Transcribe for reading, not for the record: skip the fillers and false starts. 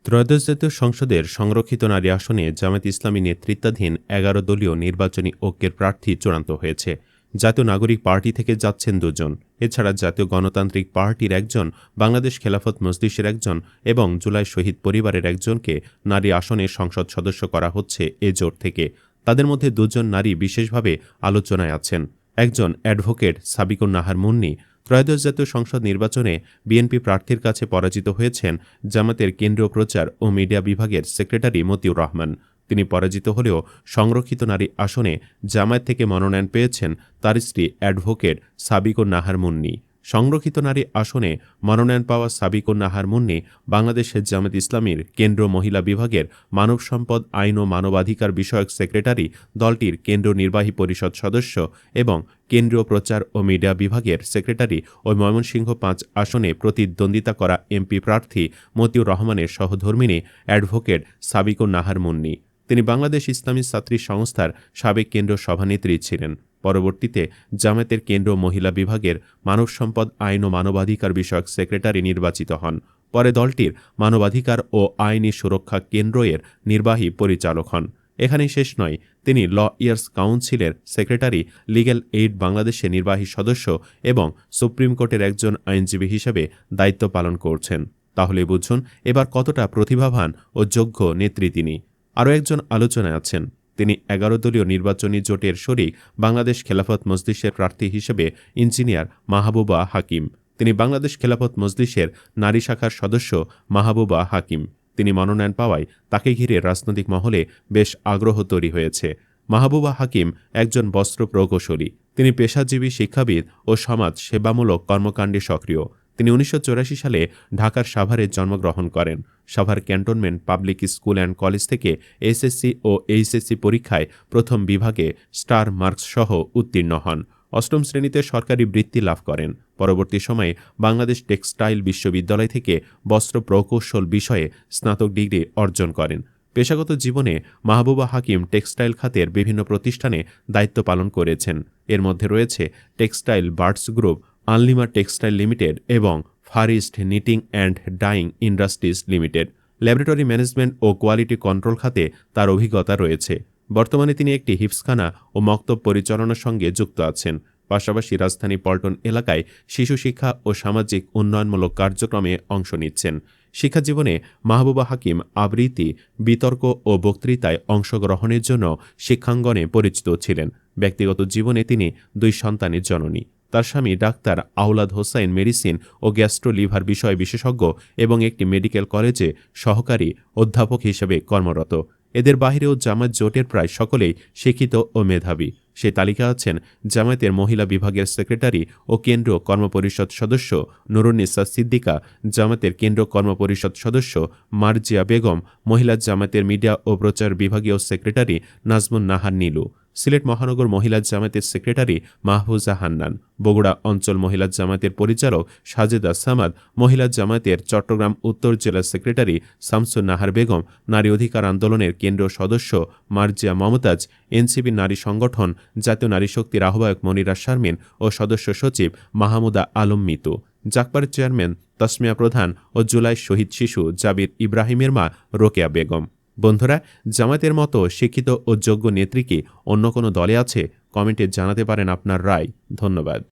ত্রয়োদশ জাতীয় সংসদের সংরক্ষিত নারী আসনে জামায়াত ইসলামী নেতৃত্বাধীন ১১ দলীয় নির্বাচনী ঐক্যের প্রার্থী চূড়ান্ত হয়েছে। জাতীয় নাগরিক পার্টি থেকে যাচ্ছেন দুজন, এছাড়া জাতীয় গণতান্ত্রিক পার্টির একজন, বাংলাদেশ খেলাফত মজলিসের একজন এবং জুলাই শহীদ পরিবারের একজনকে নারী আসনে সংসদ সদস্য করা হচ্ছে এ জোট থেকে। তাদের মধ্যে দুজন নারী বিশেষভাবে আলোচনায় আছেন। একজন অ্যাডভোকেট সাবিকুন নাহার মুন্নি ত্রয়োদশ জাতীয় সংসদ নির্বাচনে বিএনপি প্রার্থীর কাছে পরাজিত হয়েছেন জামাতের কেন্দ্রীয় প্রচার ও মিডিয়া বিভাগের সেক্রেটারি মতিউর রহমান। তিনি পরাজিত হলেও সংরক্ষিত নারী আসনে জামায়াত থেকে মনোনয়ন পেয়েছেন তার স্ত্রী অ্যাডভোকেট সাবিকুন নাহার মুন্নি। সংরক্ষিত নারী আসনে মনোনয়ন পাওয়া সাবিকুন নাহার মুন্নি বাংলাদেশের জামায়াত ইসলামীর কেন্দ্র মহিলা বিভাগের মানব সম্পদ আইন ও মানবাধিকার বিষয়ক সেক্রেটারি, দলটির কেন্দ্রীয় নির্বাহী পরিষদ সদস্য এবং কেন্দ্রীয় প্রচার ও মিডিয়া বিভাগের সেক্রেটারি ও ময়মনসিংহ ৫ আসনে প্রতিদ্বন্দ্বিতা করা এমপি প্রার্থী মতিউর রহমানের সহধর্মিণী অ্যাডভোকেট সাবিকুন নাহার মুন্নি। তিনি বাংলাদেশ ইসলামী ছাত্রী সংস্থার সাবেক কেন্দ্র সভানেত্রী ছিলেন। পরবর্তীতে জামায়াতের কেন্দ্র মহিলা বিভাগের মানব সম্পদ আইন ও মানবাধিকার বিষয়ক সেক্রেটারি নির্বাচিত হন। পরে দলটির মানবাধিকার ও আইনি সুরক্ষা কেন্দ্র-এর নির্বাহী পরিচালক হন। এখানেই শেষ নয়, তিনি ল ইয়ার্স কাউন্সিলের সেক্রেটারি, লিগ্যাল এইড বাংলাদেশের নির্বাহী সদস্য এবং সুপ্রিম কোর্টের একজন আইনজীবী হিসেবে দায়িত্ব পালন করছেন। তাহলে বুঝুন এবার কতটা প্রতিভাবান ও যোগ্য নেত্রী তিনি। আরও একজন আলোচনায় আছেন। তিনি ১১ দলীয় নির্বাচনী জোটের শরিক বাংলাদেশ খেলাফত মজলিসের প্রার্থী হিসেবে ইঞ্জিনিয়ার মাহবুবা হাকিম। তিনি বাংলাদেশ খেলাফত মজলিসের নারী শাখার সদস্য মাহবুবা হাকিম। তিনি মনোনয়ন পাওয়ায় তাকে ঘিরে রাজনৈতিক মহলে বেশ আগ্রহ তৈরি হয়েছে। মাহবুবা হাকিম একজন বস্ত্র প্রকৌশলী। তিনি পেশাজীবী শিক্ষাবিদ ও সমাজ সেবামূলক কর্মকাণ্ডে সক্রিয়। তিনি ১৯৮৪ সালে ঢাকার সাভারে জন্মগ্রহণ করেন। Savar cantonment public school and college থেকে এসএসসি ও এইচএসসি পরীক্ষায় প্রথম বিভাগে স্টার মার্কস সহ উত্তীর্ণ হন। অষ্টম শ্রেণীতে সরকারি বৃত্তি লাভ করেন। পরবর্তী সময়ে বাংলাদেশ টেক্সটাইল বিশ্ববিদ্যালয় থেকে বস্ত্র প্রকৌশল বিষয়ে স্নাতক ডিগ্রি অর্জন করেন। পেশাগত জীবনে মাহবুবা হাকিম টেক্সটাইল খাতের বিভিন্ন প্রতিষ্ঠানে দায়িত্ব পালন করেছেন। এর মধ্যে রয়েছে textile birds group, Anlima textile limited এবং far east knitting and dyeing industries limited. Laboratory management ও কোয়ালিটি কন্ট্রোল খাতে তার অভিজ্ঞতা রয়েছে। বর্তমানে তিনি একটি হিফজখানা ও মক্তব পরিচালনার সঙ্গে যুক্ত আছেন। পাশাপাশি রাজধানী পল্টন এলাকায় শিশু শিক্ষা ও সামাজিক উন্নয়নমূলক কার্যক্রমে অংশ নিচ্ছেন। শিক্ষাজীবনে মাহবুবা হাকিম আবৃত্তি, বিতর্ক ও বক্তৃতায় অংশগ্রহণের জন্য শিক্ষাঙ্গনে পরিচিত ছিলেন। ব্যক্তিগত জীবনে তিনি ২ সন্তানের জননী। তার স্বামী ডাক্তার আওলাদ হোসাইন মেডিসিন ও গ্যাস্ট্রো লিভার বিষয় বিশেষজ্ঞ এবং একটি মেডিকেল কলেজে সহকারী অধ্যাপক হিসেবে কর্মরত। এদের বাহিরেও জামায়াত জোটের প্রায় সকলেই শিক্ষিত ও মেধাবী। সে তালিকা আছেন জামায়াতের মহিলা বিভাগের সেক্রেটারি ও কেন্দ্র কর্মপরিষদ সদস্য নুরুন্নিসা সিদ্দিকা, জামায়াতের কেন্দ্র কর্মপরিষদ সদস্য মার্জিয়া বেগম, মহিলা জামায়াতের মিডিয়া ও প্রচার বিভাগীয় সেক্রেটারি নাজমুন নাহার নীলু, সিলেট মহানগর মহিলা জামায়াতের সেক্রেটারি মাহফুজা হান্নান, বগুড়া অঞ্চল মহিলা জামায়াতের পরিচালক সাজেদা সামাদ, মহিলা জামায়াতের চট্টগ্রাম উত্তর জেলা সেক্রেটারি শামসুন নাহার বেগম, নারী অধিকার আন্দোলনের কেন্দ্রীয় সদস্য মার্জিয়া মমতাজ, এনসিপি নারী সংগঠন জাতীয় নারী শক্তির আহ্বায়ক মনিরা শারমিন ও সদস্য সচিব মাহমুদা আলম মিতু, জাকপার চেয়ারম্যান তসমিয়া প্রধান ও জুলাই শহীদ শিশু জাবির ইব্রাহিমের মা রোকেয়া বেগম। বন্ধুরা, জামায়াতের মতো শিক্ষিত ও যোগ্য নেত্রী কি অন্য কোনো দলে আছে? কমেন্টে জানাতে পারেন আপনার রায়। ধন্যবাদ।